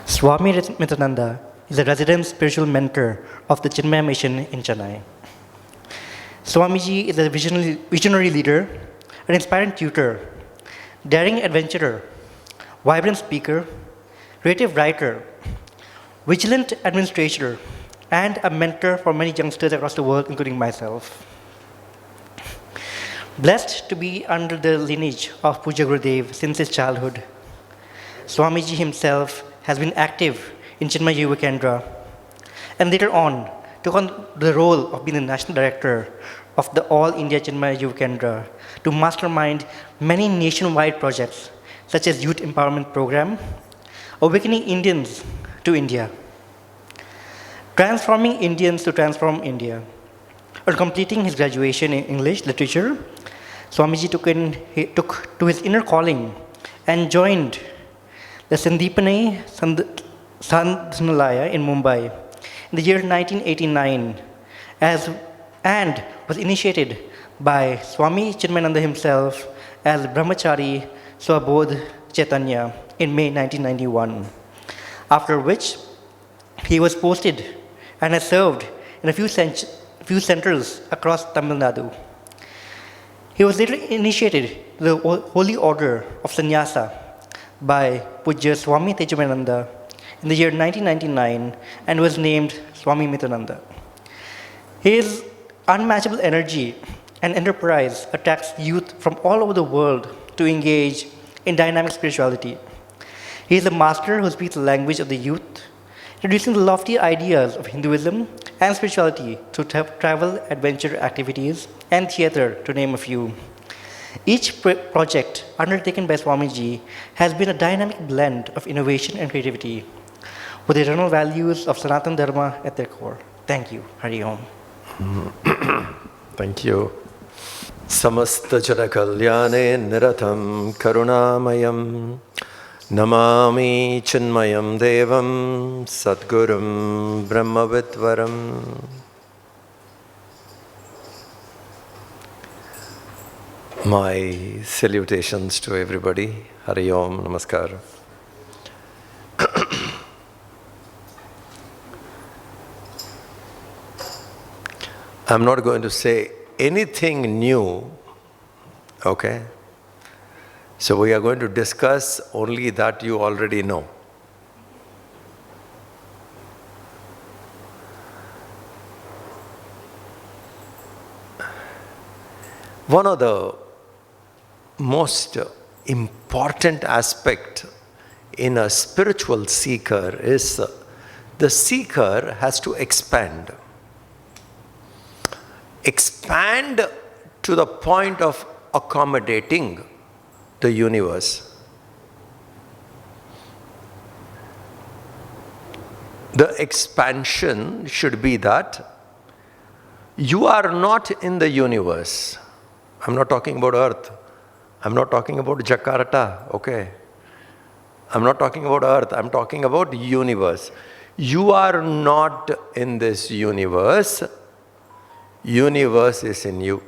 Swami Mitrananda is a resident spiritual mentor of the Chinmaya Mission in Chennai. Swamiji is a visionary leader, an inspiring tutor, daring adventurer, vibrant speaker, creative writer, vigilant administrator, and a mentor for many youngsters across the world, including myself. Blessed to be under the lineage of Puja Gurudev since his childhood, Swamiji himself has been active in Chinmaya Yuva Kendra, and later on took on the role of being the National Director of the All India Chinmaya Yuva Kendra to mastermind many nationwide projects such as Youth Empowerment Program, Awakening Indians to India, Transforming Indians to Transform India. On completing his graduation in English literature, Swamiji took to his inner calling and joined the Sandipane Sadhanalaya in Mumbai in the year 1989 and was initiated by Swami Chinmayananda himself as Brahmachari Swabodh Chaitanya in May 1991, after which he was posted and has served in a few centers across Tamil Nadu. He was later initiated to the Holy Order of Sannyasa by Pujya Swami Chinmayananda in the year 1999 and was named Swami Mitrananda. His unmatchable energy and enterprise attracts youth from all over the world to engage in dynamic spirituality. He is a master who speaks the language of the youth, introducing the lofty ideas of Hinduism and spirituality through travel, adventure activities, and theater, to name a few. Each project undertaken by Swamiji has been a dynamic blend of innovation and creativity, with the eternal values of Sanatana Dharma at their core. Thank you. Hari Om. Thank you. Samasta jana kalyane niratham karunamayam namami chinmayam devam sadgurum brahmavitvaram. My salutations to everybody. Hari Om, Namaskar. I'm not going to say anything new, okay? So we are going to discuss only that you already know. One of the most important aspect in a spiritual seeker is the seeker has to expand. Expand to the point of accommodating the universe. The expansion should be that you are not in the universe. I'm not talking about Earth. I'm not talking about Jakarta, okay? I'm not talking about Earth. I'm talking about universe. You are not in this universe. Universe is in you.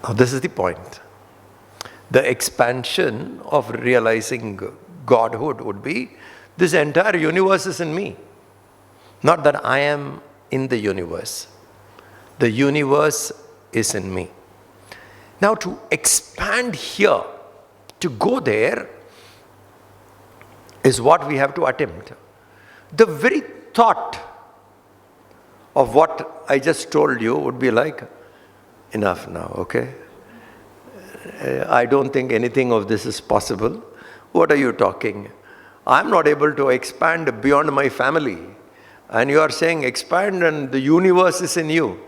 Now, this is the point. The expansion of realizing Godhood would be, this entire universe is in me. Not that I am in the universe. The universe is in me. Now, to expand here, to go there, is what we have to attempt. The very thought of what I just told you would be like, enough now, okay? I don't think anything of this is possible. What are you talking? I'm not able to expand beyond my family. And you are saying expand and the universe is in you.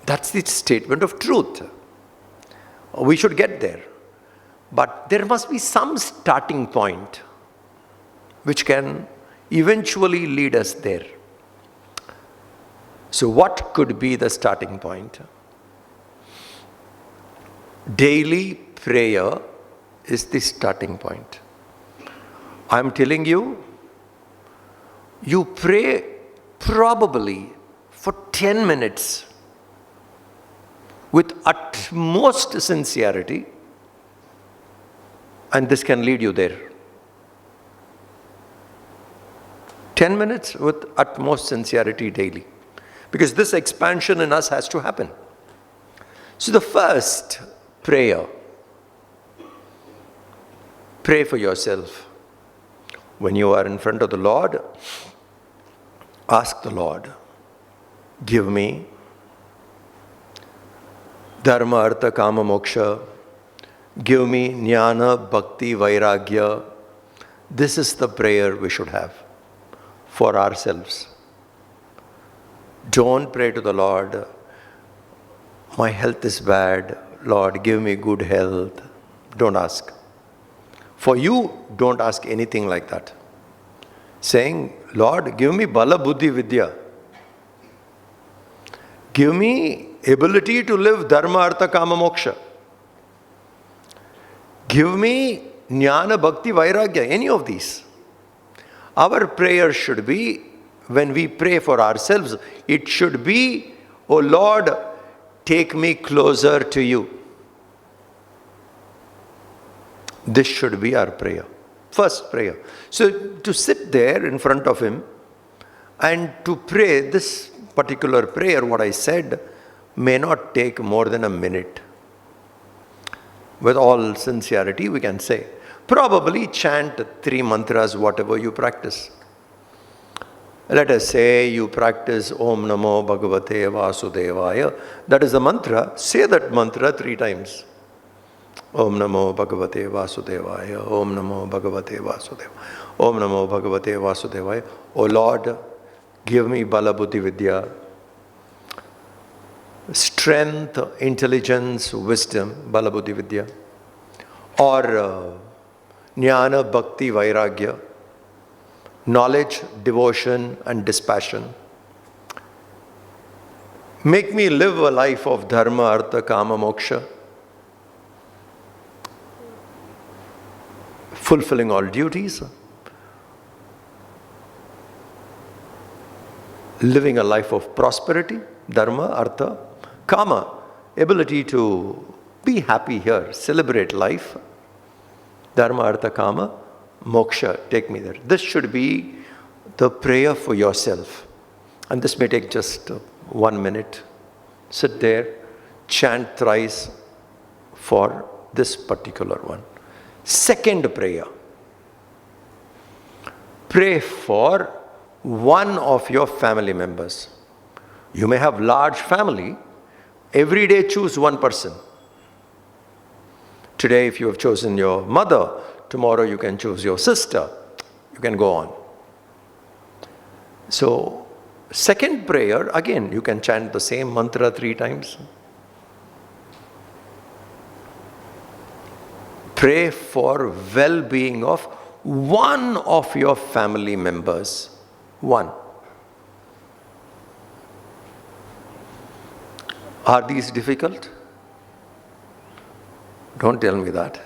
That's the statement of truth. We should get there. But there must be some starting point which can eventually lead us there. So what could be the starting point? Daily prayer is the starting point. I'm telling you, you pray probably for 10 minutes with utmost sincerity, And this can lead you there. 10 minutes with utmost sincerity daily. Because this expansion in us has to happen. So the first prayer, pray for yourself. When you are in front of the Lord, ask the Lord, give me dharma, artha, kama, moksha. Give me jnana, bhakti, vairagya. This is the prayer we should have for ourselves. Don't pray to the Lord, my health is bad, Lord, give me good health. Don't ask. For you, don't ask anything like that. Saying, Lord, give me bala buddhi vidya. Give me ability to live dharma, artha, kama, moksha. Give me jnana, bhakti, vairagya, any of these. Our prayer should be, when we pray for ourselves, it should be, oh Lord, take me closer to you. This should be our prayer. First prayer. So to sit there in front of Him and to pray this particular prayer, what I said, may not take more than a minute. With all sincerity, we can say. Probably chant 3 mantras, whatever you practice. Let us say you practice Om Namo Bhagavate Vasudevaya. That is the mantra. Say that mantra 3 times. Om Namo Bhagavate Vasudevaya. Om Namo Bhagavate Vasudevaya. Om Namo Bhagavate Vasudevaya. O Lord, give me Bala Buddhi Vidya, strength, intelligence, wisdom, Bala Buddhi Vidya, or Jnana, Bhakti, Vairagya, knowledge, devotion, and dispassion. Make me live a life of dharma, artha, kama, moksha, fulfilling all duties, living a life of prosperity, dharma, artha, kama, ability to be happy here, celebrate life, dharma, artha, kama, moksha, take me there. This should be the prayer for yourself. And this may take just 1 minute. Sit there, chant thrice for this particular one. Second prayer. Pray for one of your family members. You may have large family. Every day choose one person. Today, if you have chosen your mother, tomorrow you can choose your sister. You can go on. So, second prayer, again, you can chant the same mantra 3 times. Pray for well-being of one of your family members. One. Are these difficult? Don't tell me that.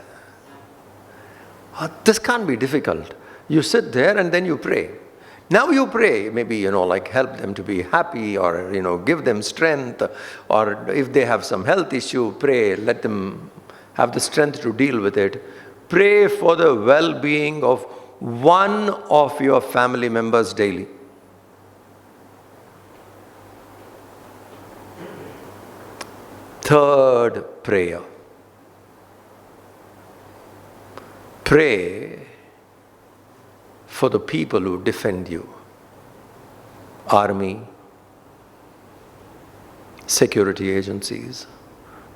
This can't be difficult. You sit there and then you pray. Now you pray, maybe, like help them to be happy, or, give them strength, or if they have some health issue, pray, let them have the strength to deal with it. Pray for the well-being of one of your family members daily. Third prayer. Pray for the people who defend you. Army, security agencies,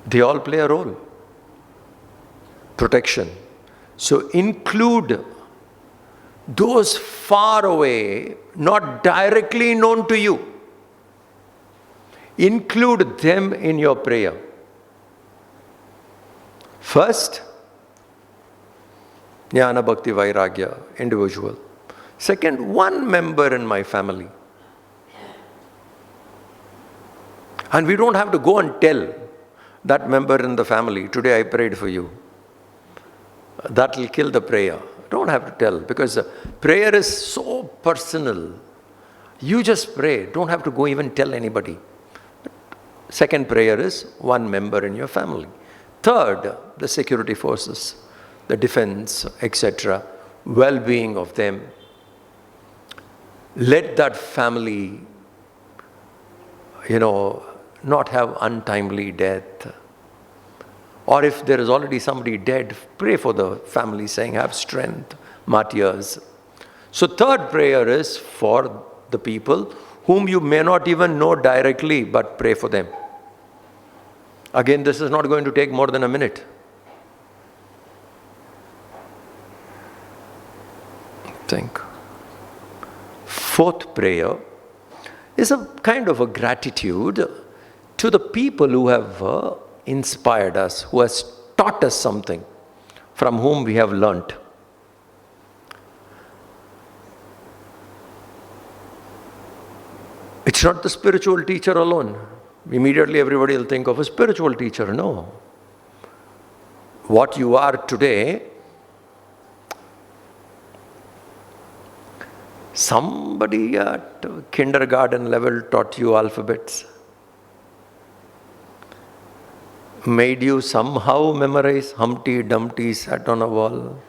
they all play a role. Protection. So include those far away, not directly known to you. Include them in your prayer. First, Jnana, Bhakti, Vairagya, individual. Second, one member in my family. And we don't have to go and tell that member in the family, today I prayed for you. That will kill the prayer. Don't have to tell, because prayer is so personal. You just pray. Don't have to go even tell anybody. Second prayer is one member in your family. Third, the security forces. the defense, etc., well-being of them. Let that family, not have untimely death. Or if there is already somebody dead, pray for the family, saying, have strength, martyrs. So third prayer is for the people whom you may not even know directly, but pray for them. Again, this is not going to take more than a minute. Think. Fourth prayer is a kind of a gratitude to the people who have inspired us, who has taught us something, from whom we have learnt. It's not the spiritual teacher alone. Immediately everybody will think of a spiritual teacher. No. What you are today, somebody at kindergarten level taught you alphabets, made you somehow memorize Humpty Dumpty sat on a wall.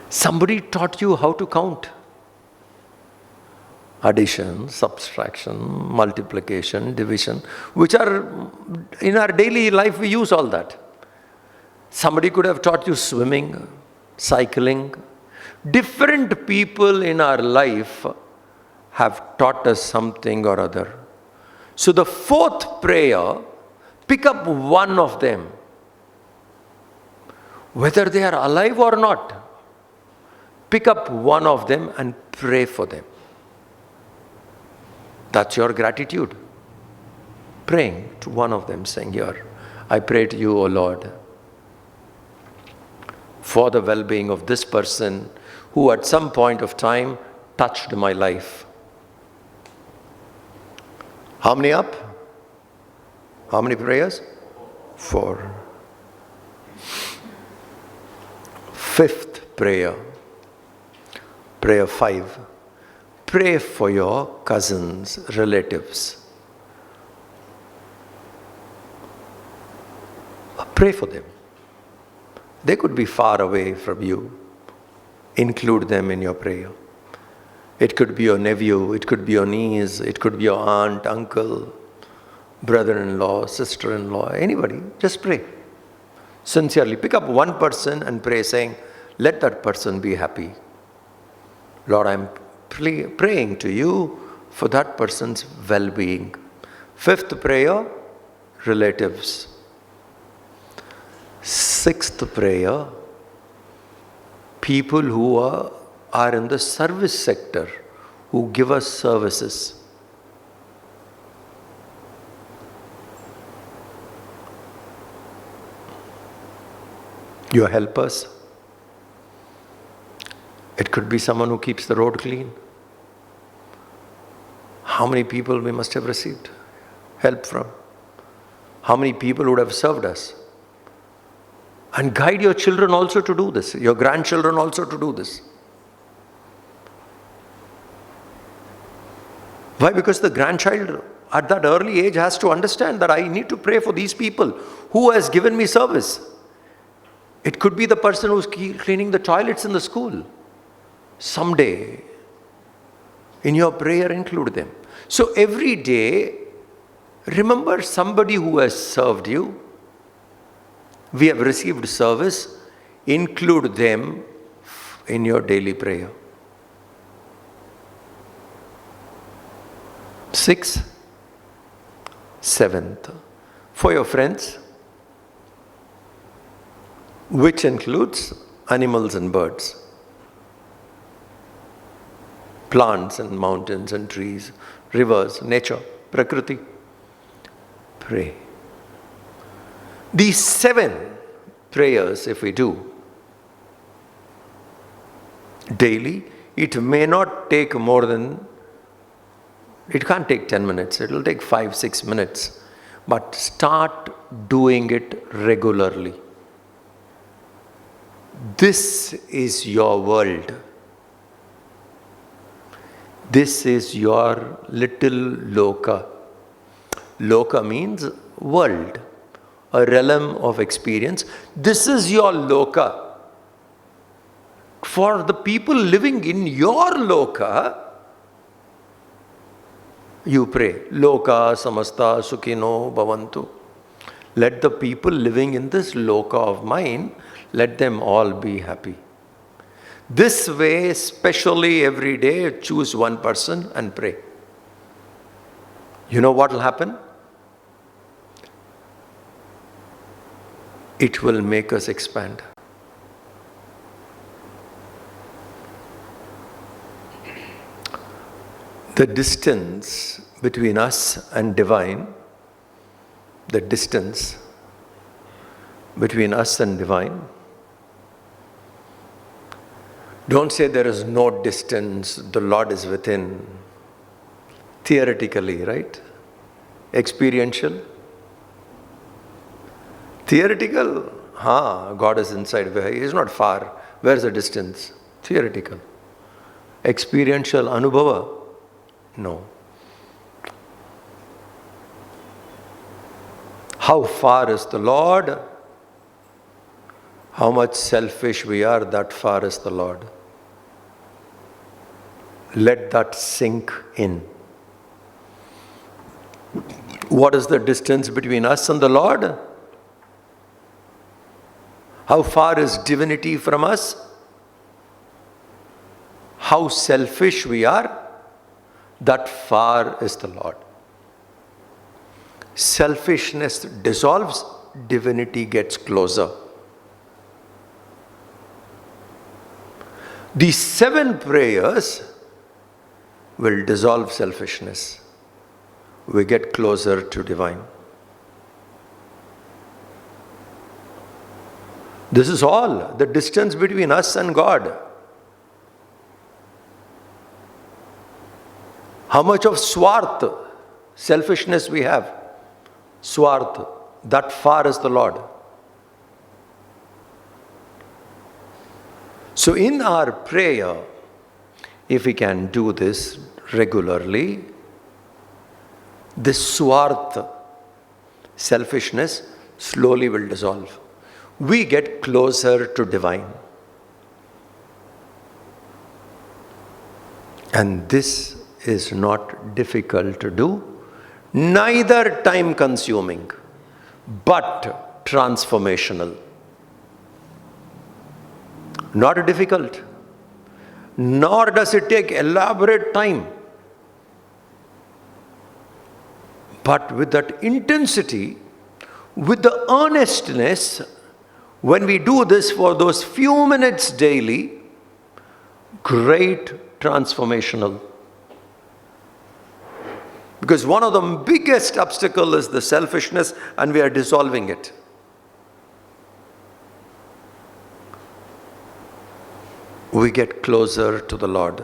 Somebody taught you how to count. Addition, subtraction, multiplication, division, which are in our daily life we use all that. Somebody could have taught you swimming, cycling. Different people in our life have taught us something or other. So the fourth prayer, pick up one of them, whether they are alive or not. Pick up one of them and pray for them. That's your gratitude. Praying to one of them, saying, here, I pray to you, O Lord, for the well-being of this person who at some point of time touched my life. How many up? How many prayers? 4. Fifth prayer. Prayer 5. Pray for your cousins, relatives. Pray for them. They could be far away from you. Include them in your prayer. It could be your nephew, it could be your niece, it could be your aunt, uncle, brother-in-law, sister-in-law, anybody. Just pray. Sincerely. Pick up one person and pray, saying, let that person be happy. Lord, I'm praying to you for that person's well-being. Fifth prayer, relatives. Sixth prayer, people who are in the service sector, who give us services. Your helpers. It could be someone who keeps the road clean. How many people we must have received help from? How many people would have served us? And guide your children also to do this, your grandchildren also to do this. Why? Because the grandchild at that early age has to understand that I need to pray for these people who has given me service. It could be the person who's cleaning the toilets in the school. Someday, in your prayer, include them. So every day, remember somebody who has served you. We have received service. Include them in your daily prayer. 6th, 7th, for your friends, which includes animals and birds, plants and mountains and trees, rivers, nature, prakriti. Pray. These 7 prayers, if we do daily, it may not take more than, it can't take 10 minutes, it will take 5-6 minutes. But start doing it regularly. This is your world. This is your little loka. Loka means world. a realm of experience. This is your loka. For the people living in your loka, you pray, Loka samasta sukhino bhavantu. Let the people living in this loka of mine, let them all be happy. This way, especially every day, choose one person and pray. You know what will happen? It will make us expand. The distance between us and divine, the distance between us and divine, don't say there is no distance, the Lord is within. Theoretically, right? Experiential. Theoretical, God is inside, He is not far. Where is the distance? Theoretical. Experiential, anubhava, no. How far is the Lord? How much selfish we are, that far is the Lord. Let that sink in. What is the distance between us and the Lord? How far is divinity from us? How selfish we are? That far is the Lord. Selfishness dissolves, divinity gets closer. These 7 prayers will dissolve selfishness. We get closer to divine. This is all, the distance between us and God. How much of swarth, selfishness we have? Swarth, that far is the Lord. So in our prayer, if we can do this regularly, this swarth, selfishness, slowly will dissolve. We get closer to divine. And this is not difficult to do, neither time consuming, but transformational. Not difficult, nor does it take elaborate time. But with that intensity, with the earnestness, when we do this for those few minutes daily, great transformational. Because one of the biggest obstacles is the selfishness, and we are dissolving it. We get closer to the Lord.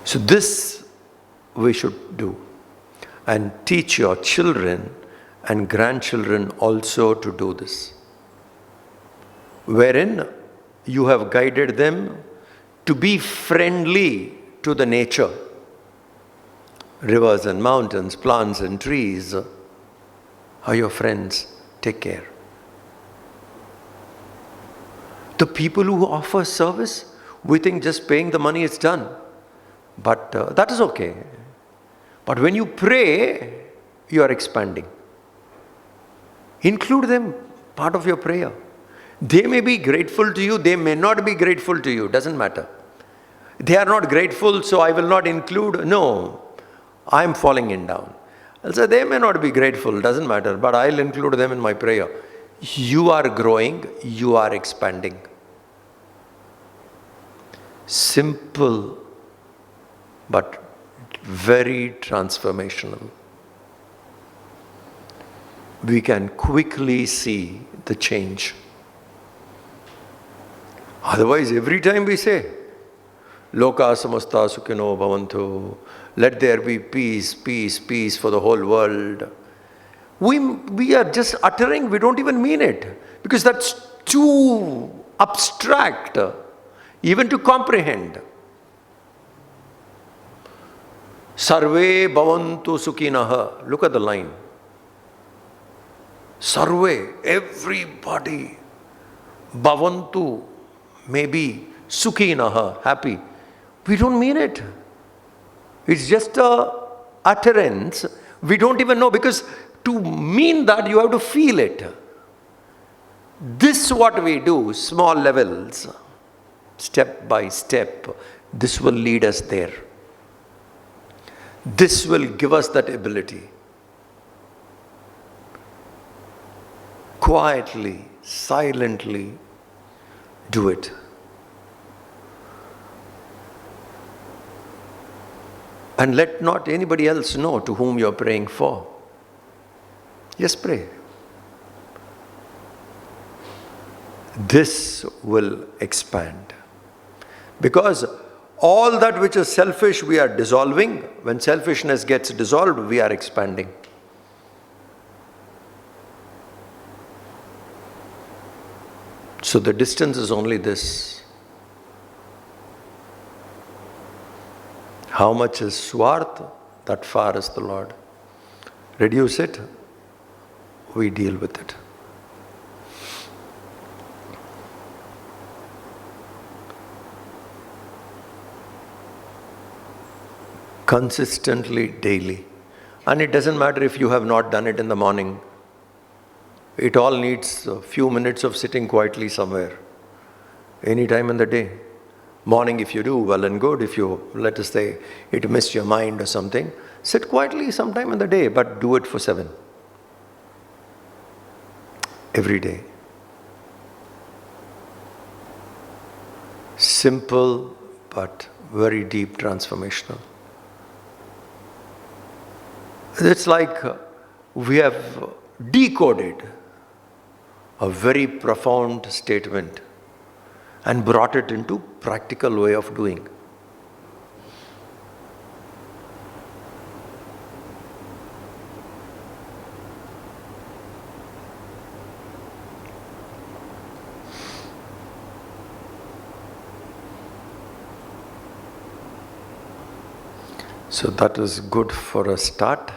So this we should do, and teach your children and grandchildren also to do this, wherein you have guided them to be friendly to the nature. Rivers and mountains, plants and trees are your friends. Take care. The people who offer service, we think just paying the money is done. But that is okay. But when you pray, you are expanding. Include them, part of your prayer. They may be grateful to you, they may not be grateful to you, doesn't matter. They are not grateful, so I will not include. No, I am falling in down. I'll say they may not be grateful, doesn't matter, but I'll include them in my prayer. You are growing, you are expanding. Simple, but very transformational. We can quickly see the change. Otherwise, every time we say, Loka samasta sukhino bhavantu, let there be peace, peace, peace for the whole world. We are just uttering, we don't even mean it. Because that's too abstract, even to comprehend. Sarve bhavantu sukhinaha. Look at the line. Sarve, everybody. Bhavantu, maybe sukhinaha, happy. We don't mean it. It's just a utterance. We don't even know, because to mean that you have to feel it. This what we do, small levels, step by step, this will lead us there. This will give us that ability. Quietly, silently do it. And let not anybody else know to whom you are praying for. Just pray. This will expand. Because all that which is selfish, we are dissolving. When selfishness gets dissolved, we are expanding. So the distance is only this. How much is swarth? That far is the Lord. Reduce it, we deal with it. Consistently, daily. And it doesn't matter if you have not done it in the morning. It all needs a few minutes of sitting quietly somewhere. Any time in the day. Morning if you do, well and good. If you, let us say, it missed your mind or something, sit quietly sometime in the day, but do it for 7. Every day. Simple, but very deep transformational. It's like we have decoded a very profound statement and brought it into practical way of doing. So that is good for a start.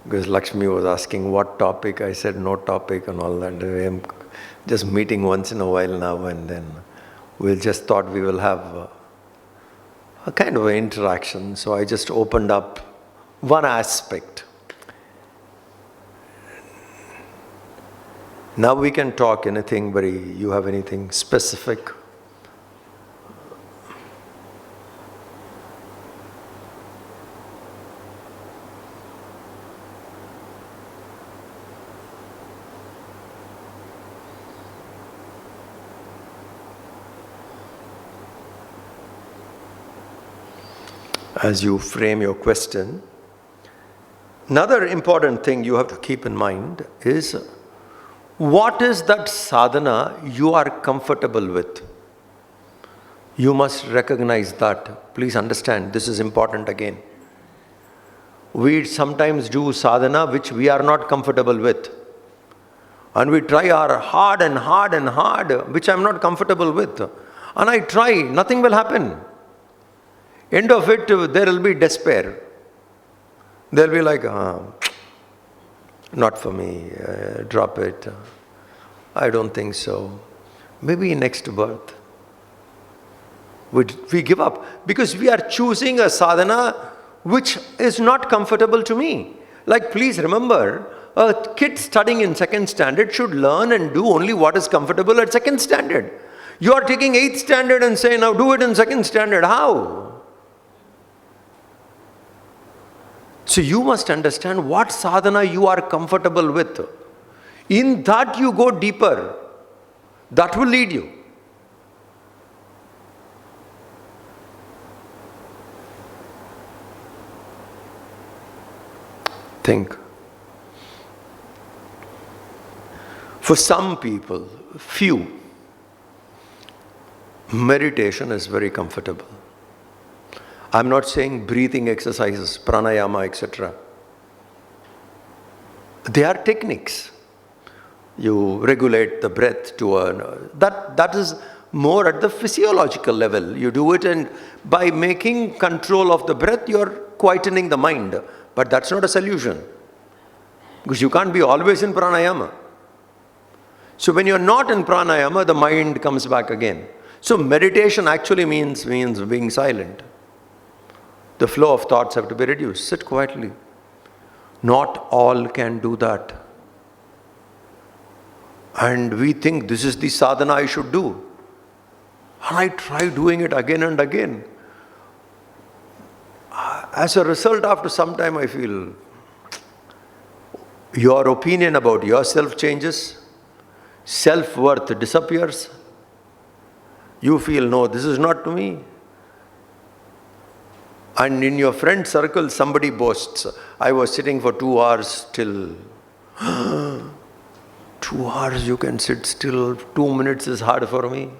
Because Lakshmi was asking what topic, I said no topic and all that. I am just meeting once in a while now and then. We just thought we will have a kind of an interaction. So I just opened up one aspect. Now we can talk anything, you have anything specific? As you frame your question, another important thing you have to keep in mind is, what is that sadhana you are comfortable with? You must recognize that. Please understand, this is important again. We sometimes do sadhana which we are not comfortable with. And we try our hard and hard and hard, which I am not comfortable with. And I try, nothing will happen. End of it, there will be despair. They'll be like, not for me, drop it. I don't think so. Maybe next birth. We give up because we are choosing a sadhana which is not comfortable to me. Like, please remember, a kid studying in 2nd standard should learn and do only what is comfortable at 2nd standard. You are taking 8th standard and say, now do it in 2nd standard. How? So you must understand what sadhana you are comfortable with. In that you go deeper. That will lead you. Think. For some people, few, meditation is very comfortable. I'm not saying breathing exercises, pranayama, etc. They are techniques. You regulate the breath to that is more at the physiological level. You do it, and by making control of the breath, you're quietening the mind. But that's not a solution. Because you can't be always in pranayama. So when you're not in pranayama, the mind comes back again. So meditation actually means being silent. The flow of thoughts have to be reduced. Sit quietly. Not all can do that. And we think this is the sadhana I should do. And I try doing it again and again. As a result, after some time, I feel your opinion about yourself changes, self-worth disappears. You feel, no, this is not to me. And in your friend circle, somebody boasts, I was sitting for 2 hours still. 2 hours you can sit still, 2 minutes is hard for me.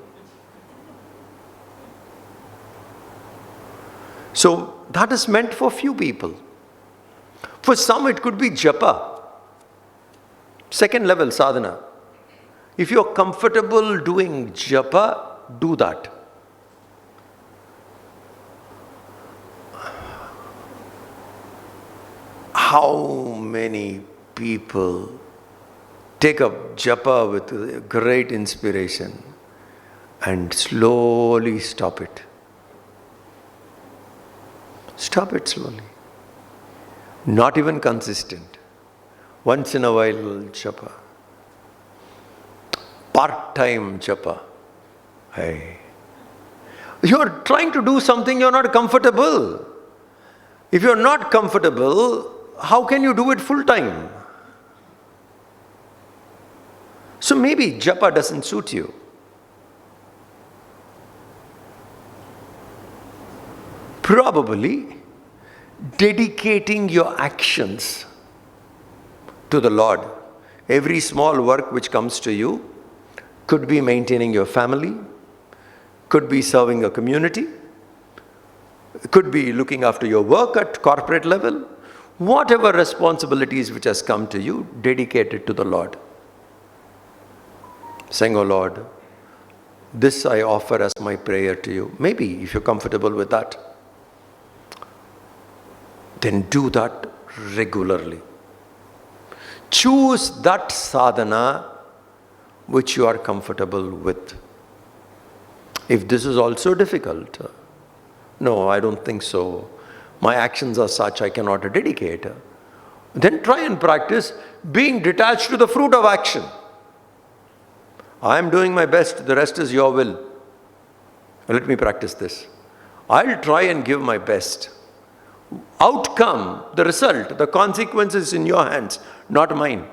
So that is meant for few people. For some it could be japa. Second level sadhana. If you are comfortable doing japa, do that. How many people take up japa with great inspiration and slowly stop it? Stop it slowly. Not even consistent. Once in a while japa. Part-time japa. Hey. You're trying to do something you're not comfortable. If you're not comfortable, how can you do it full-time? So maybe japa doesn't suit you. Probably dedicating your actions to the Lord. Every small work which comes to you could be maintaining your family, could be serving a community, could be looking after your work at corporate level. Whatever responsibilities which has come to you, dedicate it to the Lord. Saying, oh Lord, this I offer as my prayer to you. Maybe if you're comfortable with that, then do that regularly. Choose that sadhana which you are comfortable with. If this is also difficult, no, I don't think so. My actions are such I cannot dedicate. Then try and practice being detached to the fruit of action. I am doing my best, the rest is your will. Let me practice this. I'll try and give my best. Outcome, the result, the consequences in your hands, not mine.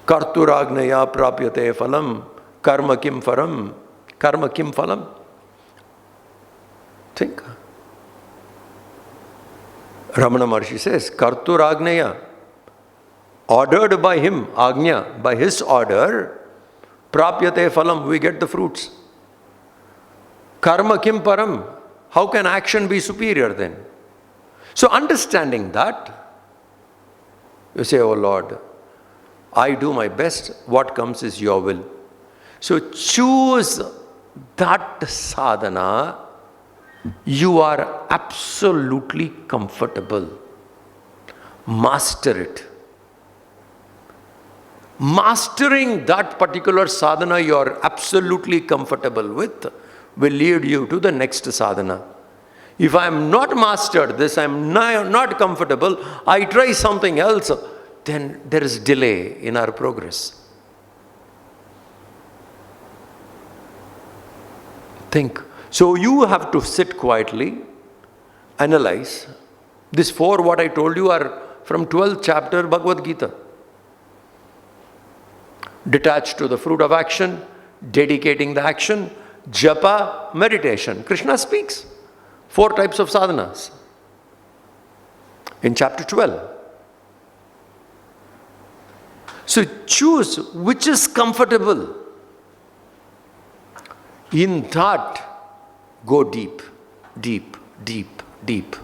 Karturagnaya prapyate phalam, karma kim pharam, karma kim phalam. Think. Ramana Maharshi says, Karturagnaya, ordered by him, agnya, by his order, prapyate phalam, we get the fruits. Karma kim param, how can action be superior then? So understanding that, you say, oh Lord, I do my best, what comes is your will. So choose that sadhana you are absolutely comfortable. Master it. Mastering that particular sadhana you are absolutely comfortable with will lead you to the next sadhana. If I am not mastered this, I am not comfortable, I try something else, then there is delay in our progress. Think. So you have to sit quietly, analyze. These 4 what I told you are from 12th chapter Bhagavad Gita. Detached to the fruit of action, dedicating the action, japa, meditation. Krishna speaks 4 types of sadhanas in chapter 12. So choose which is comfortable. In that, go deep, deep, deep, deep.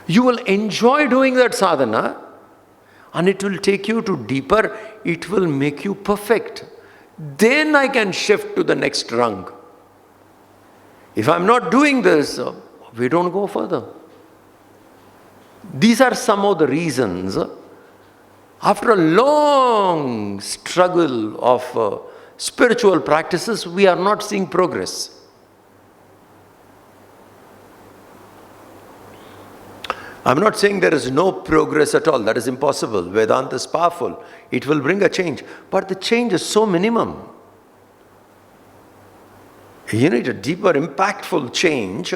You will enjoy doing that sadhana and it will take you to deeper, it will make you perfect. then I can shift to the next rung. If I'm not doing this, we don't go further. These are some of the reasons. After a long struggle of spiritual practices, we are not seeing progress. I'm not saying there is no progress at all. That is impossible. Vedanta is powerful. It will bring a change. But the change is so minimum. You need a deeper, impactful change.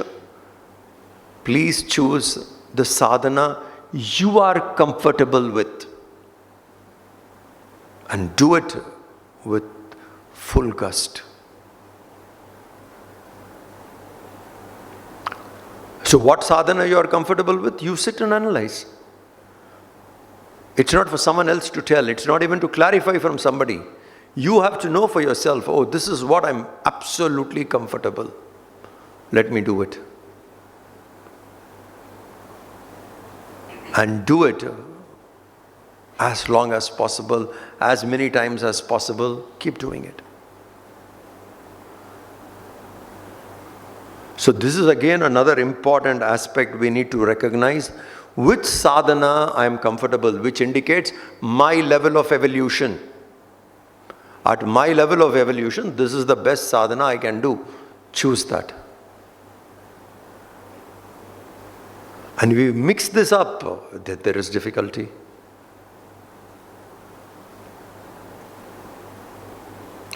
Please choose the sadhana you are comfortable with. And do it with full gust. So what sadhana you are comfortable with, you sit and analyze. It's not for someone else to tell. It's not even to clarify from somebody. You have to know for yourself, oh, this is what I'm absolutely comfortable. Let me do it. And do it as long as possible, as many times as possible. Keep doing it. So this is again another important aspect we need to recognize. Which sadhana I am comfortable, which indicates my level of evolution. At my level of evolution, this is the best sadhana I can do. Choose that. And we mix this up, there is difficulty.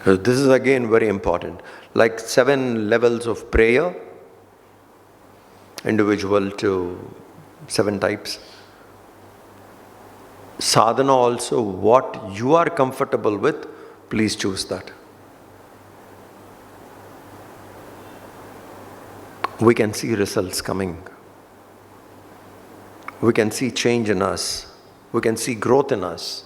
So this is again very important. Like 7 levels of prayer, individual to 7 types. Sadhana also, what you are comfortable with, please choose that. We can see results coming. We can see change in us. We can see growth in us.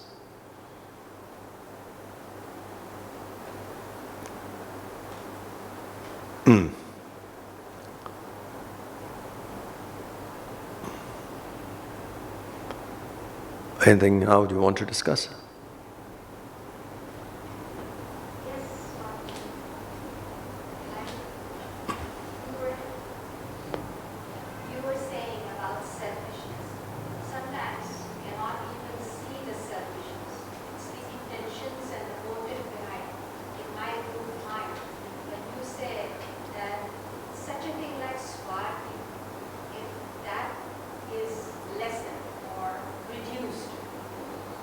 Anything now you want to discuss? You were saying about selfishness. Sometimes you cannot even see the selfishness. It's the intentions and the motive behind it. It might move mind. But you said that such a thing like Swati, if that is lessened or reduced,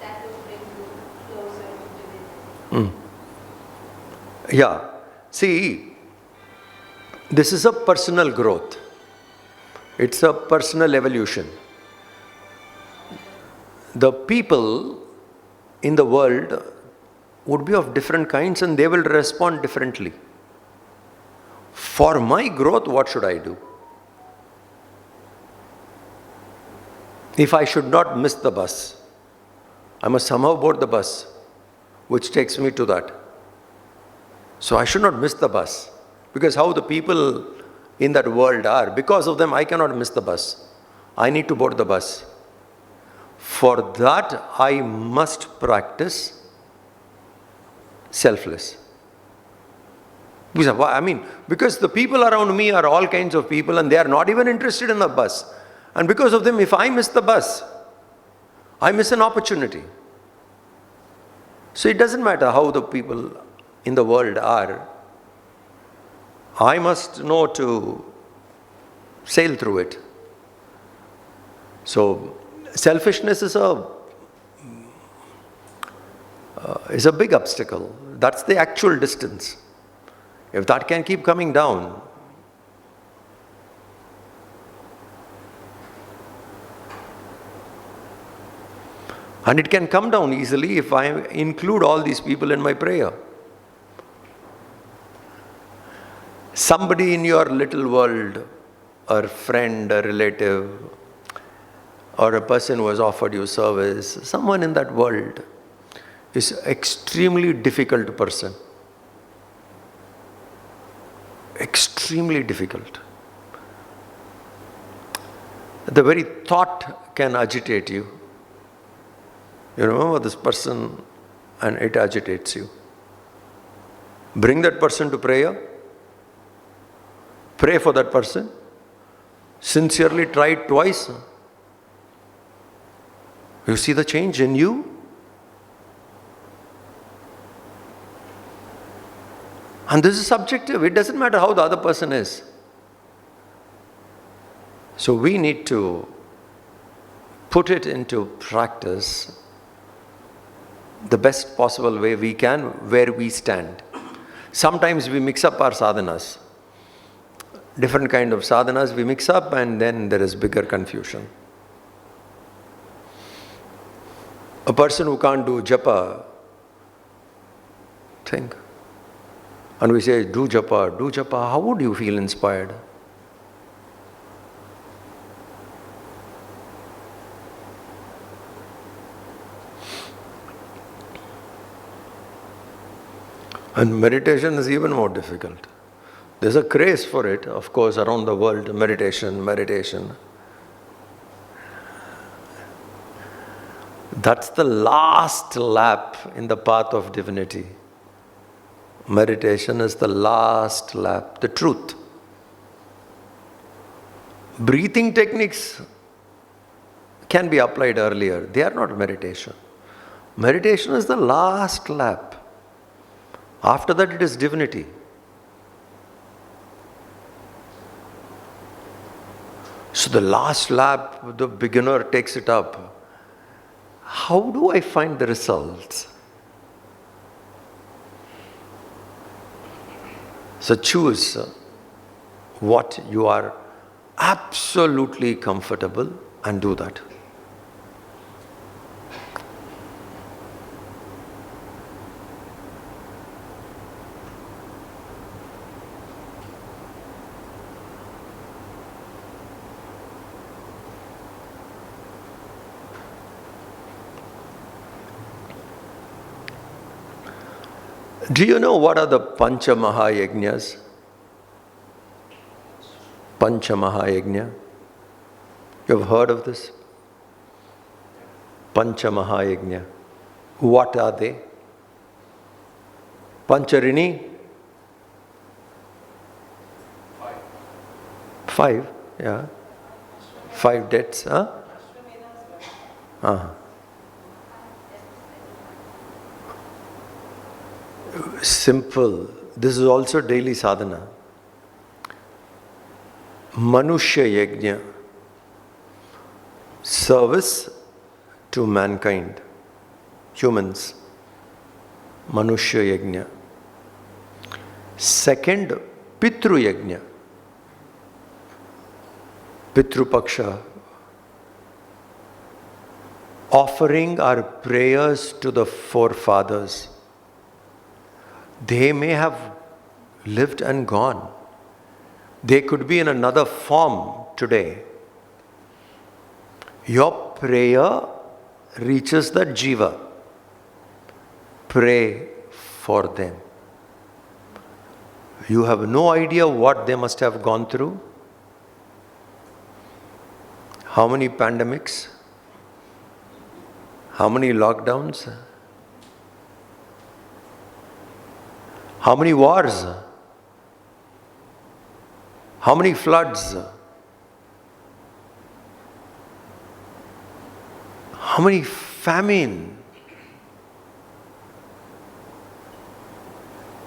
that will bring you closer to divinity. Yeah. See, this is a personal growth. It's a personal evolution. The people in the world would be of different kinds and they will respond differently. For my growth, what should I do? If I should not miss the bus, I must somehow board the bus, which takes me to that. So I should not miss the bus. Because how the people in that world are, because of them I cannot miss the bus. I need to board the bus. For that I must practice selfless. Because the people around me are all kinds of people and they are not even interested in the bus. And because of them, if I miss the bus, I miss an opportunity. So it doesn't matter how the people in the world are. I must know to sail through it. So selfishness is a big obstacle. That's the actual distance. If that can keep coming down, and it can come down easily if I include all these people in my prayer. Somebody in your little world, a friend, a relative, or a person who has offered you service, someone in that world is an extremely difficult person. Extremely difficult. The very thought can agitate you. You remember this person and it agitates you. Bring that person to prayer. Pray for that person. Sincerely try it twice. You see the change in you? And this is subjective. It doesn't matter how the other person is. So we need to put it into practice the best possible way we can, where we stand. Sometimes we mix up our sadhanas. Different kind of sadhanas we mix up, and then there is bigger confusion. A person who can't do japa, think. And we say, do japa, how would you feel inspired? And meditation is even more difficult. There's a craze for it, of course, around the world, meditation. That's the last lap in the path of divinity. Meditation is the last lap, the truth. Breathing techniques can be applied earlier. They are not meditation. Meditation is the last lap. After that, it is divinity. So the last lap, the beginner takes it up. How do I find the results? So choose what you are absolutely comfortable and do that. Do you know what are the Pancha Mahayajnas? Pancha Mahayajna. You have heard of this? Pancha Mahayajna. What are they? Pancharini? Five, yeah. 5 deaths, huh? Simple. This is also daily sadhana. Manushya Yajna. Service to mankind. Humans. Manushya Yajna. Second, Pitru Yajna. Pitru Paksha. Offering our prayers to the forefathers. They may have lived and gone. They could be in another form today. Your prayer reaches the jiva. Pray for them. You have no idea what they must have gone through. How many pandemics? How many lockdowns? How many wars? How many floods? How many famine?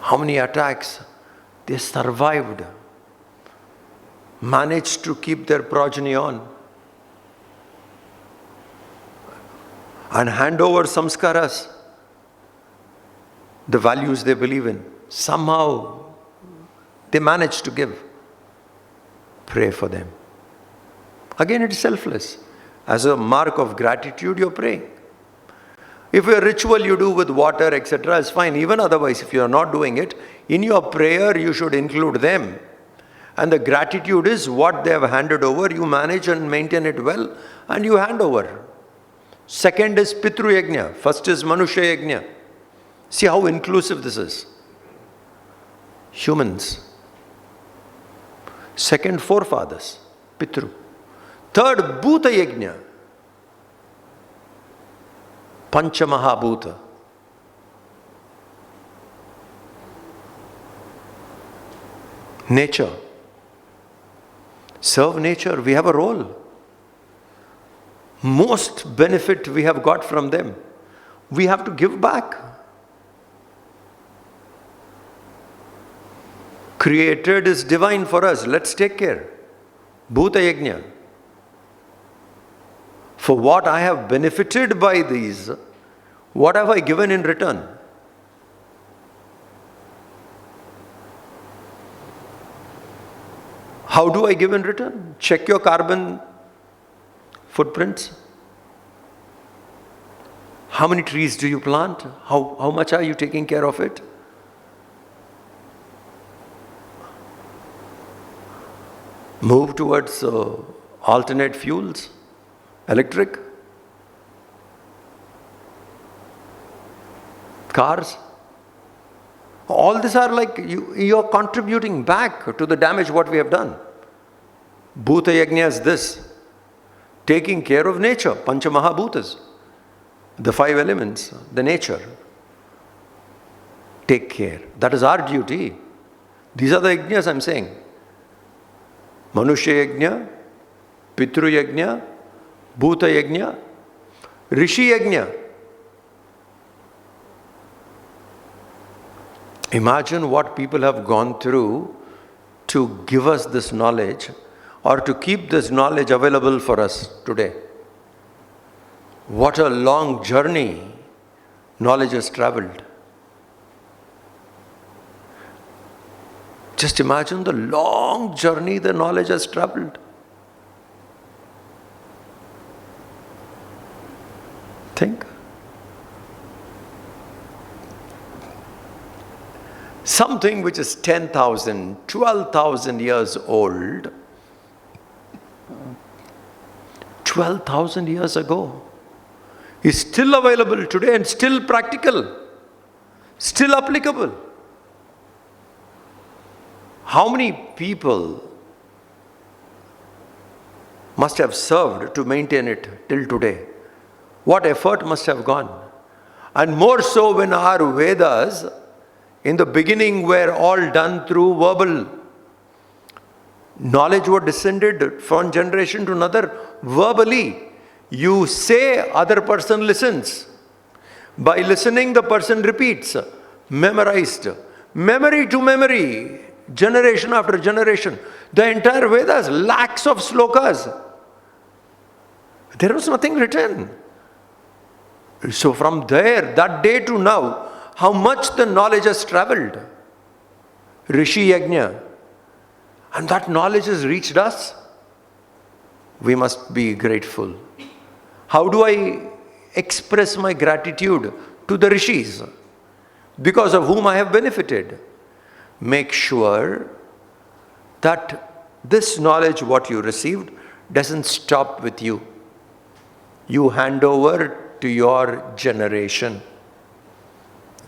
How many attacks? They survived, managed to keep their progeny on, and hand over samskaras, the values they believe in. Somehow they managed to give. Pray for them. Again, it is selfless. As a mark of gratitude, you're praying. If a ritual you do with water, etc., is fine. Even otherwise, if you are not doing it, in your prayer you should include them. And the gratitude is what they have handed over. You manage and maintain it well, and you hand over. Second is Pitru Yajna. First is Manushya Yajna. See how inclusive this is. Humans. Second, forefathers, Pitru. Third, Bhuta Yajna. Pancha Mahabhuta. Nature. Serve nature. We have a role. Most benefit we have got from them. We have to give back. Created is divine for us. Let's take care. Bhuta Yajna. For what I have benefited by these, what have I given in return? How do I give in return? Check your carbon footprints. How many trees do you plant? How much are you taking care of it? Move towards alternate fuels, electric, cars. All these are like you are contributing back to the damage what we have done. Bhuta Yajna is this, taking care of nature, Pancha Mahabhutas, the 5 elements, the nature. Take care. That is our duty. These are the yajnas I'm saying. Manushya Yajna, Pitru Yajna, Bhuta Yajna, Rishi Yajna. Imagine what people have gone through to give us this knowledge or to keep this knowledge available for us today. What a long journey knowledge has traveled. Just imagine the long journey the knowledge has traveled. Think. Something which is 10,000, 12,000 years old, 12,000 years ago, is still available today and still practical, still applicable. How many people must have served to maintain it till today? What effort must have gone? And more so when our Vedas in the beginning were all done through verbal. Knowledge was descended from generation to another verbally. You say, other person listens. By listening, the person repeats. Memorized. Memory to memory. Generation after generation. The entire Vedas, lakhs of slokas. There was nothing written. So from there, that day to now, how much the knowledge has traveled. Rishi Yajna. And that knowledge has reached us. We must be grateful. How do I express my gratitude to the rishis? Because of whom I have benefited. Make sure that this knowledge, what you received, doesn't stop with you. You hand over to your generation.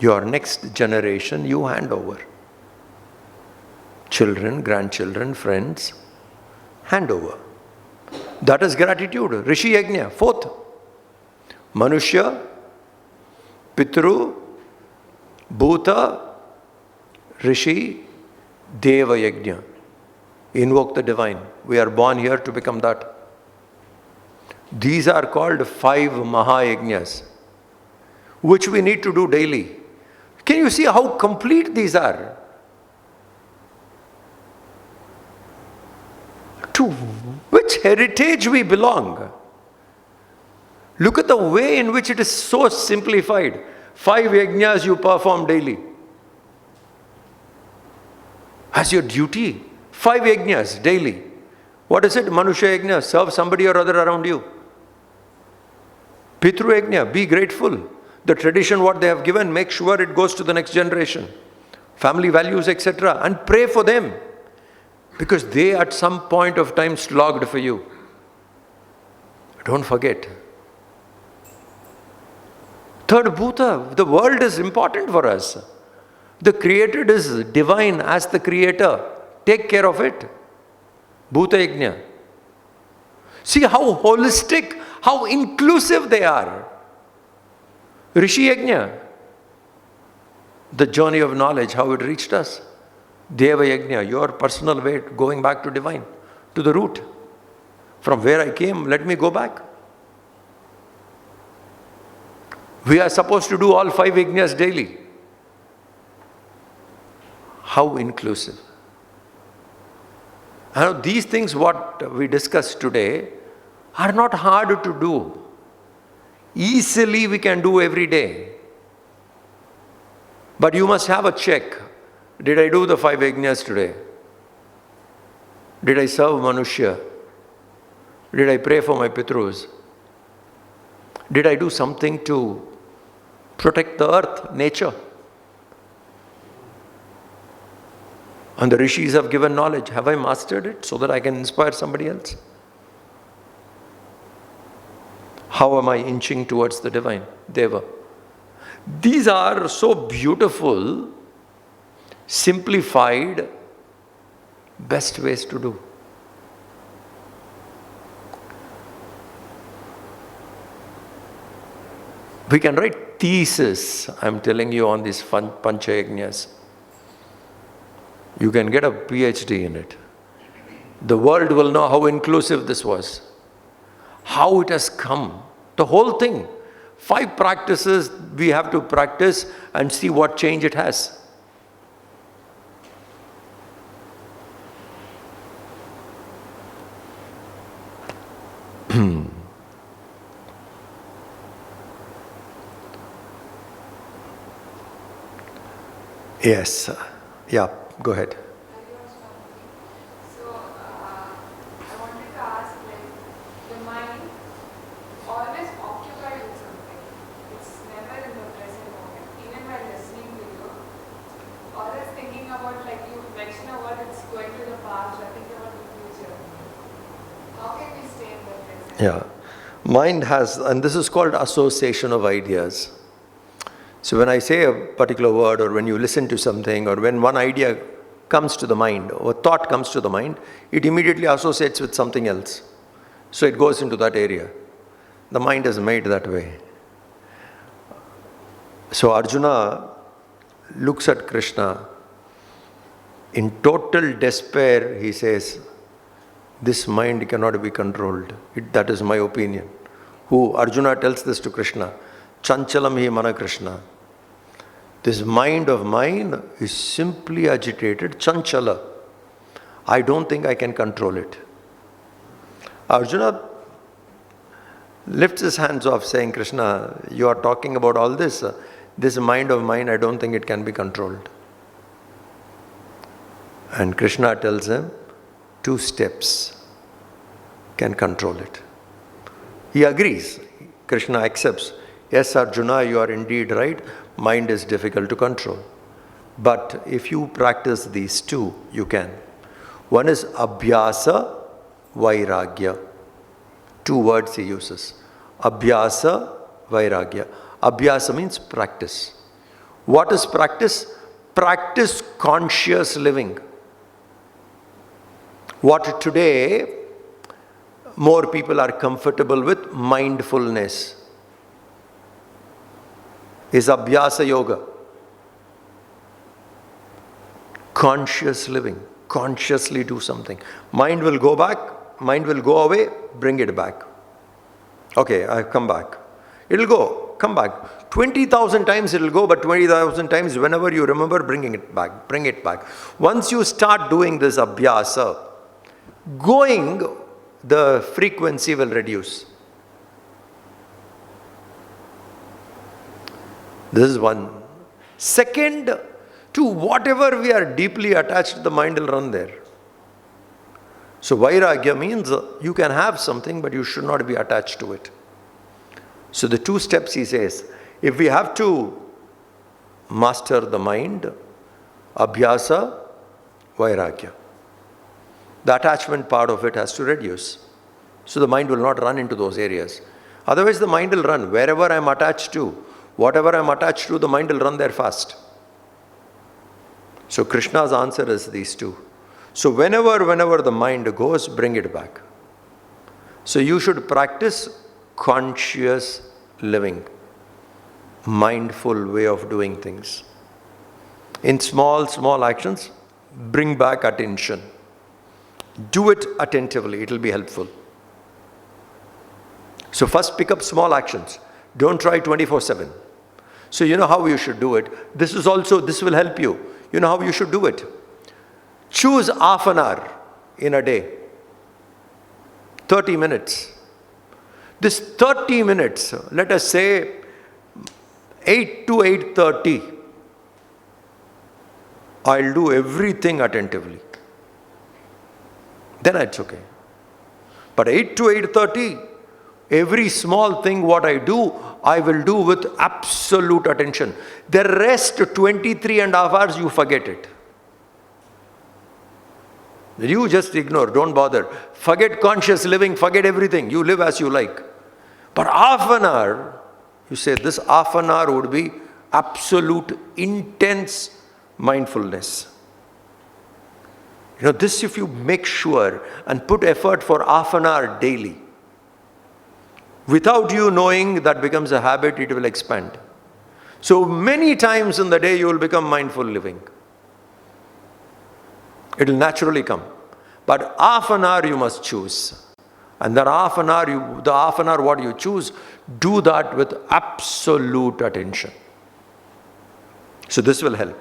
Your next generation, you hand over. Children, grandchildren, friends, hand over. That is gratitude. Rishi Yajna. 4th. Manushya, Pitru, Bhuta, Rishi, Deva Yajna. Invoke the divine. We are born here to become that. These are called 5 Mahayajnas, which we need to do daily. Can you see how complete these are? To which heritage we belong? Look at the way in which it is so simplified. 5 yajnas you perform daily. As your duty. 5 yajnas daily. What is it? Manushya yajna, serve somebody or other around you. Pitru yajna, be grateful. The tradition what they have given, make sure it goes to the next generation. Family values, etc. And pray for them. Because they at some point of time slogged for you. Don't forget. 3rd Bhuta, the world is important for us. The created is divine as the creator. Take care of it. Bhuta Yajna. See how holistic, how inclusive they are. Rishi Yajna. The journey of knowledge, how it reached us. Deva Yajna, your personal way going back to divine, to the root. From where I came, let me go back. We are supposed to do all 5 yajnas daily. How inclusive. Now, these things what we discussed today are not hard to do. Easily we can do every day. But you must have a check. Did I do the 5 yajnas today? Did I serve Manushya? Did I pray for my Pitrus? Did I do something to protect the earth, nature? And the rishis have given knowledge. Have I mastered it so that I can inspire somebody else? How am I inching towards the divine, Deva? These are so beautiful, simplified, best ways to do. We can write thesis, I'm telling you, on these Panchayagnyas. You can get a PhD in it. The world will know how inclusive this was. How it has come. The whole thing. 5 practices we have to practice and see what change it has. Yes. Yeah, go ahead. So, I wanted to ask, like, the mind always occupied with something. It's never in the present moment. Even while listening to you, always thinking about, like you mentioned about it's going to the past, or thinking about the future. How can we stay in the present? Yeah. Mind has, and this is called association of ideas. So when I say a particular word, or when you listen to something, or when one idea comes to the mind, or thought comes to the mind, it immediately associates with something else. So it goes into that area. The mind is made that way. So Arjuna looks at Krishna. In total despair, he says, this mind cannot be controlled. That is my opinion. Who? Arjuna tells this to Krishna. Chanchalam hi mana Krishna. This mind of mine is simply agitated, chanchala. I don't think I can control it. Arjuna lifts his hands off saying, Krishna, you are talking about all this. This mind of mine, I don't think it can be controlled. And Krishna tells him, 2 steps can control it. He agrees. Krishna accepts. Yes, Arjuna, you are indeed right. Mind is difficult to control. But if you practice these 2, you can. One is Abhyasa, Vairagya. 2 words he uses. Abhyasa, Vairagya. Abhyasa means practice. What is practice? Practice conscious living. What today, more people are comfortable with mindfulness. Is Abhyasa Yoga. Conscious living. Consciously do something. Mind will go back, mind will go away, bring it back. Okay, I've come back. It'll go, come back. 20,000 times it'll go, but 20,000 times whenever you remember, bring it back. Once you start doing this Abhyasa, going, the frequency will reduce. This is one. Second, to whatever we are deeply attached, the mind will run there. So Vairagya means you can have something, but you should not be attached to it. So the 2 steps he says, if we have to master the mind, Abhyasa, Vairagya. The attachment part of it has to reduce. So the mind will not run into those areas. Otherwise the mind will run. Wherever I am attached to, whatever I am attached to, the mind will run there fast. So Krishna's answer is these 2. So whenever the mind goes, bring it back. So you should practice conscious living, mindful way of doing things. In small actions, bring back attention. Do it attentively, it will be helpful. So first pick up small actions. Don't try 24/7. So you know how you should do it. This will help you. You know how you should do it. Choose half an hour in a day. 30 minutes. This 30 minutes, let us say 8 to 8:30, I'll do everything attentively. Then it's okay. But 8 to 8:30, every small thing what I do, I will do with absolute attention. The rest 23.5 hours, you forget it. You just ignore, don't bother. Forget conscious living, forget everything. You live as you like. But half an hour, you say this half an hour would be absolute intense mindfulness. This if you make sure and put effort for half an hour daily, without you knowing, that becomes a habit, it will expand. So many times in the day you will become mindful living. It will naturally come. But half an hour you must choose. And the half an hour what you choose, do that with absolute attention. So this will help.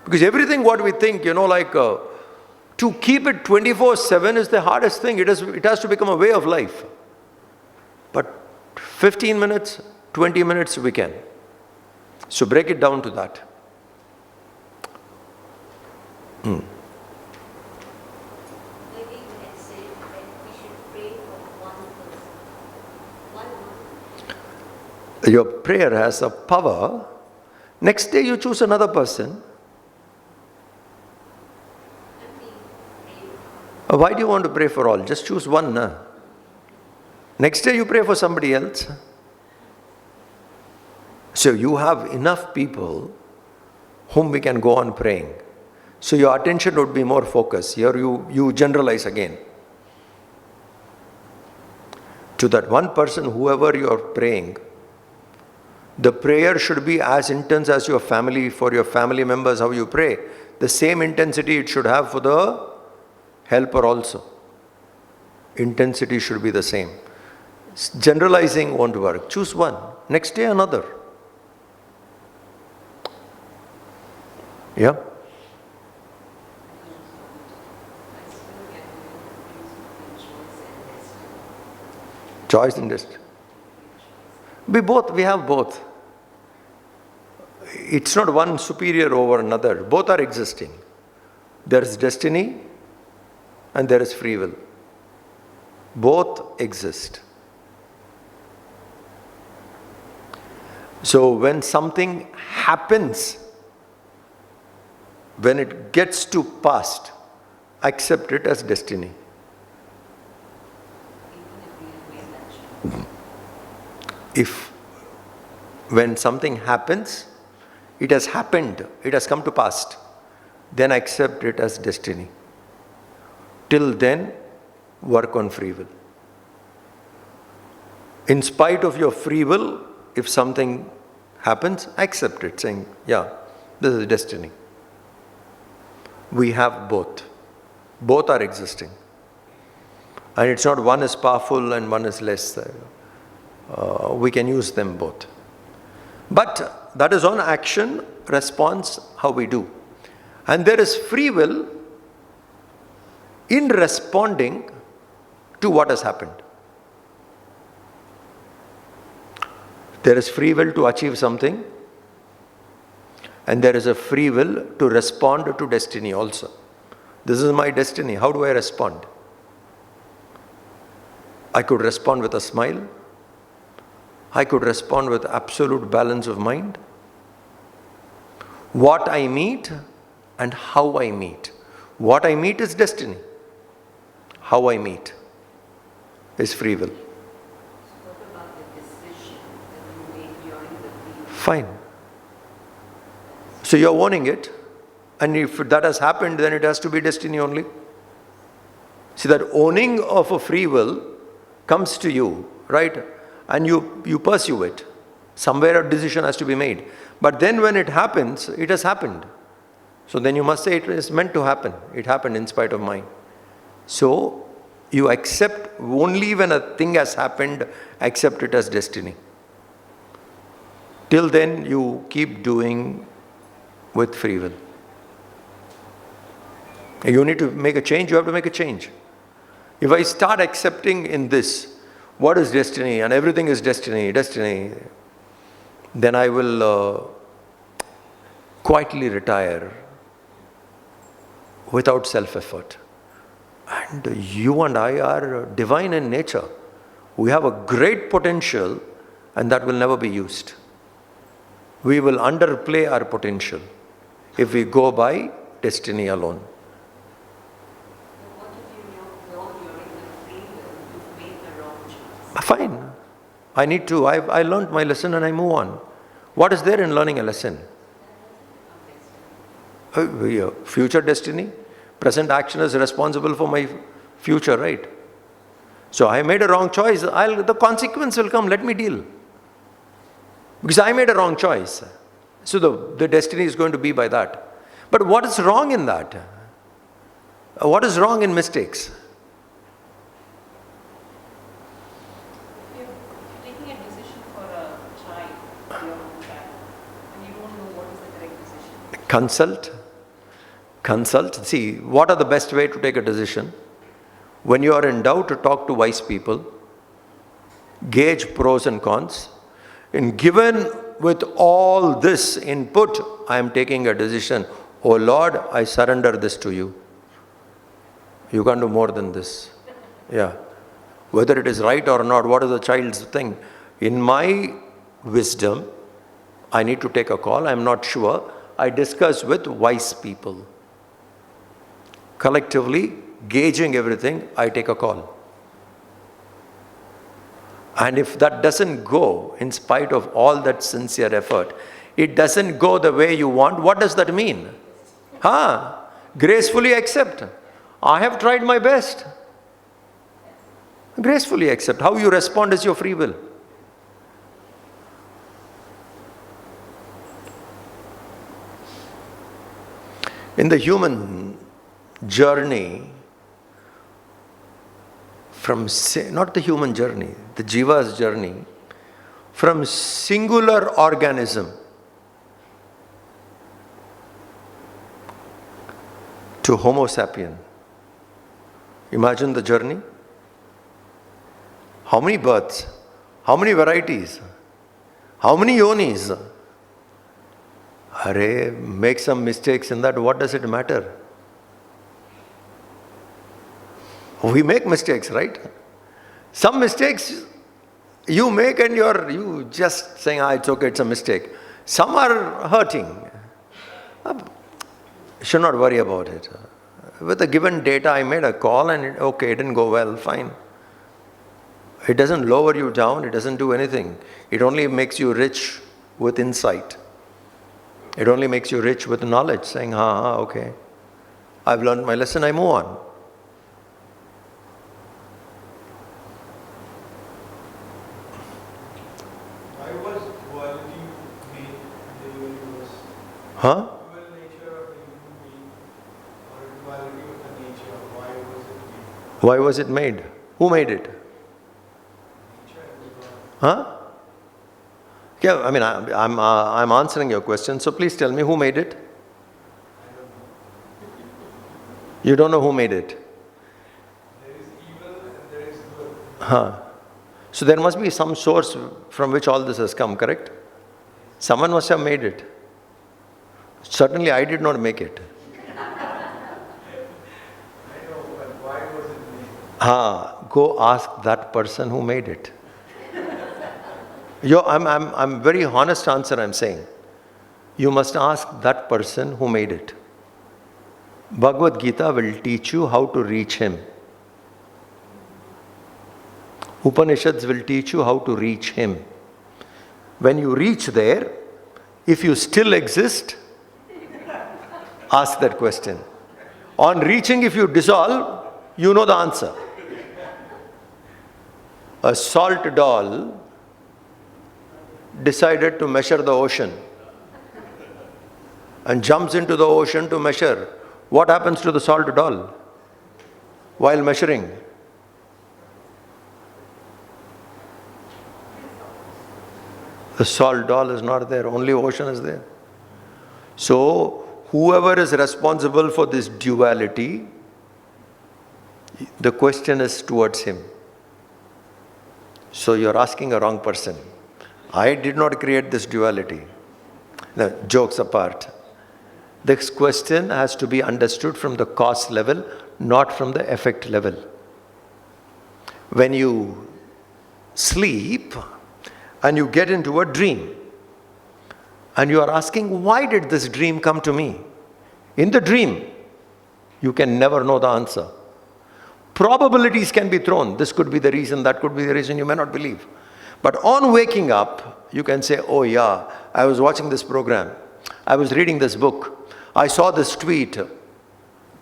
Because everything what we think, to keep it 24/7 is the hardest thing. It has to become a way of life. But 15 minutes, 20 minutes we can. So break it down to that. Maybe we can say that we should pray for one person. Your prayer has a power. Next day you choose another person. Why do you want to pray for all? Just choose one. Nah? Next day you pray for somebody else. So you have enough people whom we can go on praying. So your attention would be more focused. Here you generalize again. To that one person, whoever you are praying, the prayer should be as intense as your family, for your family members, how you pray. The same intensity it should have for the helper also. Intensity should be the same. Generalizing won't work. Choose one. Next day another. Yeah? Choice and destiny. We have both. It's not one superior over another. Both are existing. There is destiny and there is free will. Both exist. So when something happens, when it gets to past, accept it as destiny. If when something happens, it has happened, it has come to past, then accept it as destiny. Till then, work on free will. In spite of your free will, if something happens, accept it, saying, yeah, this is destiny. We have both. Both are existing. And it's not one is powerful and one is less. We can use them both. But that is on action, response, how we do. And there is free will in responding to what has happened. There is free will to achieve something, and there is a free will to respond to destiny also. This is my destiny. How do I respond? I could respond with a smile. I could respond with absolute balance of mind. What I meet and how I meet. What I meet is destiny. How I meet is free will. What about the decision that you made during the week? Fine. So you're owning it, and if that has happened, then it has to be destiny only. See, that owning of a free will comes to you, right? And you pursue it. Somewhere a decision has to be made. But then when it happens, it has happened. So then you must say it is meant to happen. It happened in spite of mine. So you accept only when a thing has happened, accept it as destiny. Till then you keep doing with free will. You need to make a change, you have to make a change. If I start accepting in this, what is destiny, and everything is destiny, then I will quietly retire without self-effort. And you and I are divine in nature. We have a great potential, and that will never be used. We will underplay our potential if we go by destiny alone. What if you know you're in the free will, you've made the wrong choice? Fine. I learned my lesson and I move on. What is there in learning a lesson? Future destiny. Present action is responsible for my future, right? So I made a wrong choice. The consequence will come. Let me deal. Because I made a wrong choice. So the destiny is going to be by that. But what is wrong in that? What is wrong in mistakes? You're taking a decision for a child, your own child, and you don't know what is the correct decision. Consult. See, what are the best way to take a decision? When you are in doubt, to talk to wise people, gauge pros and cons, and given with all this input, I am taking a decision. Oh Lord, I surrender this to you. You can't do more than this. Yeah. Whether it is right or not, what is the child's thing? In my wisdom, I need to take a call. I'm not sure. I discuss with wise people. Collectively, gauging everything, I take a call. And if that doesn't go, in spite of all that sincere effort, it doesn't go the way you want, what does that mean? Gracefully accept. I have tried my best. Gracefully accept. How you respond is your free will. In the human journey, not the human journey, the jiva's journey, from singular organism to Homo sapien. Imagine the journey. How many births? How many varieties? How many yonis? Make some mistakes in that, what does it matter? We make mistakes, right? Some mistakes you make and you just saying, it's okay, it's a mistake. Some are hurting. Should not worry about it. With the given data, I made a call and it didn't go well, fine. It doesn't lower you down, it doesn't do anything. It only makes you rich with insight. It only makes you rich with knowledge, saying, okay, I've learned my lesson, I move on. Why was duality made in the universe? Huh? Dual nature of the human being, or duality of the nature, why was it made? Why was it made? Who made it? Nature and the God. Huh? Yeah, I mean, I'm answering your question, so please tell me who made it? I don't know. You don't know who made it? There is evil and there is good. So there must be some source from which all this has come, correct? Someone must have made it. Certainly I did not make it. I know, but why was it made? Go ask that person who made it. I'm very honest answer I'm saying. You must ask that person who made it. Bhagavad Gita will teach you how to reach him. Upanishads will teach you how to reach him. When you reach there, if you still exist, ask that question. On reaching, if you dissolve, you know the answer. A salt doll decided to measure the ocean. and jumps into the ocean to measure, what happens to the salt doll while measuring? The salt doll is not there, only ocean is there. So, whoever is responsible for this duality, the question is towards him. So, you're asking a wrong person. I did not create this duality. No, jokes apart. This question has to be understood from the cause level, not from the effect level. When you sleep and you get into a dream, and you are asking, why did this dream come to me? In the dream, you can never know the answer. Probabilities can be thrown. This could be the reason, that could be the reason, you may not believe. But on waking up, you can say, oh yeah, I was watching this program. I was reading this book. I saw this tweet.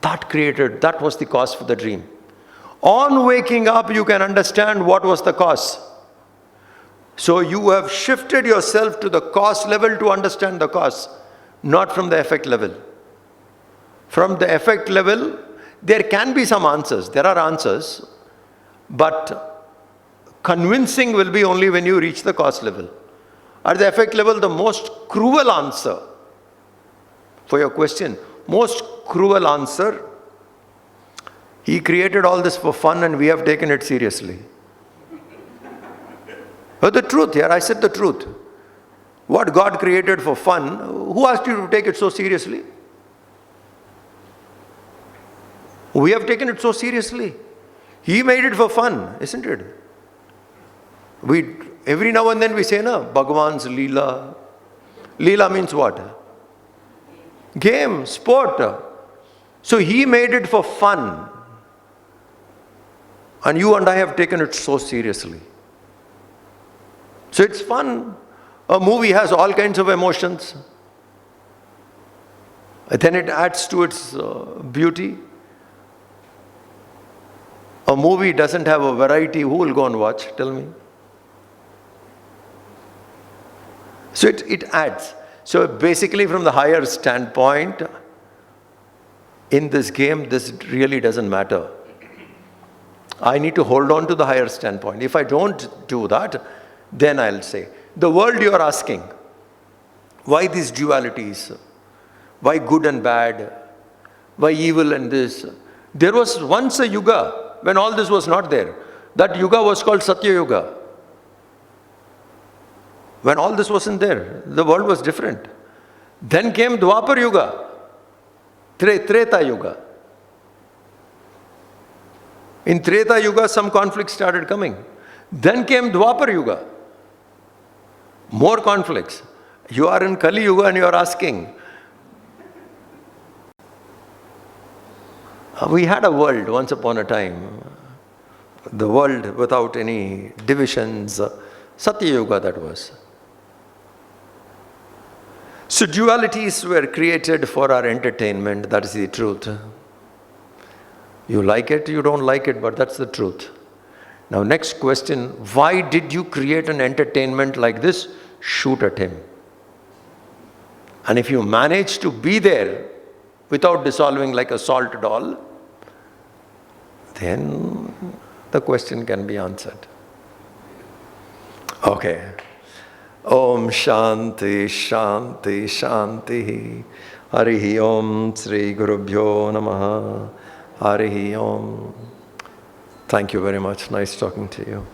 That was the cause for the dream. On waking up, you can understand what was the cause. So you have shifted yourself to the cause level to understand the cause, not from the effect level. From the effect level, there can be some answers. There are answers, but convincing will be only when you reach the cause level. At the effect level, the most cruel answer for your question, most cruel answer, he created all this for fun and we have taken it seriously. But the truth here, I said the truth. What God created for fun, who asked you to take it so seriously? We have taken it so seriously. He made it for fun, isn't it? Every now and then we say, no, Bhagavan's Leela. Leela means what? Game, sport. So he made it for fun. And you and I have taken it so seriously. So it's fun. A movie has all kinds of emotions. Then it adds to its beauty. A movie doesn't have a variety. Who will go and watch? Tell me. So it adds. So basically from the higher standpoint, in this game, this really doesn't matter. I need to hold on to the higher standpoint. If I don't do that, then I'll say, the world you are asking, why these dualities? Why good and bad? Why evil and this? There was once a yuga when all this was not there. That yuga was called Satya Yuga. When all this wasn't there, the world was different. Then came Dwapar Yuga, Treta Yuga. In Treta Yuga, some conflicts started coming. Then came Dwapar Yuga. More conflicts. You are in Kali Yuga and you are asking. We had a world once upon a time. The world without any divisions. Satya Yuga that was. So dualities were created for our entertainment. That is the truth. You like it, you don't like it, but that's the truth. Now next question, why did you create an entertainment like this? Shoot at him. And if you manage to be there without dissolving like a salt doll, then the question can be answered. Okay. Om Shanti Shanti Shanti Harihi Om Sri Gurubhyo Namaha Harihi Om. Thank you very much. Nice talking to you.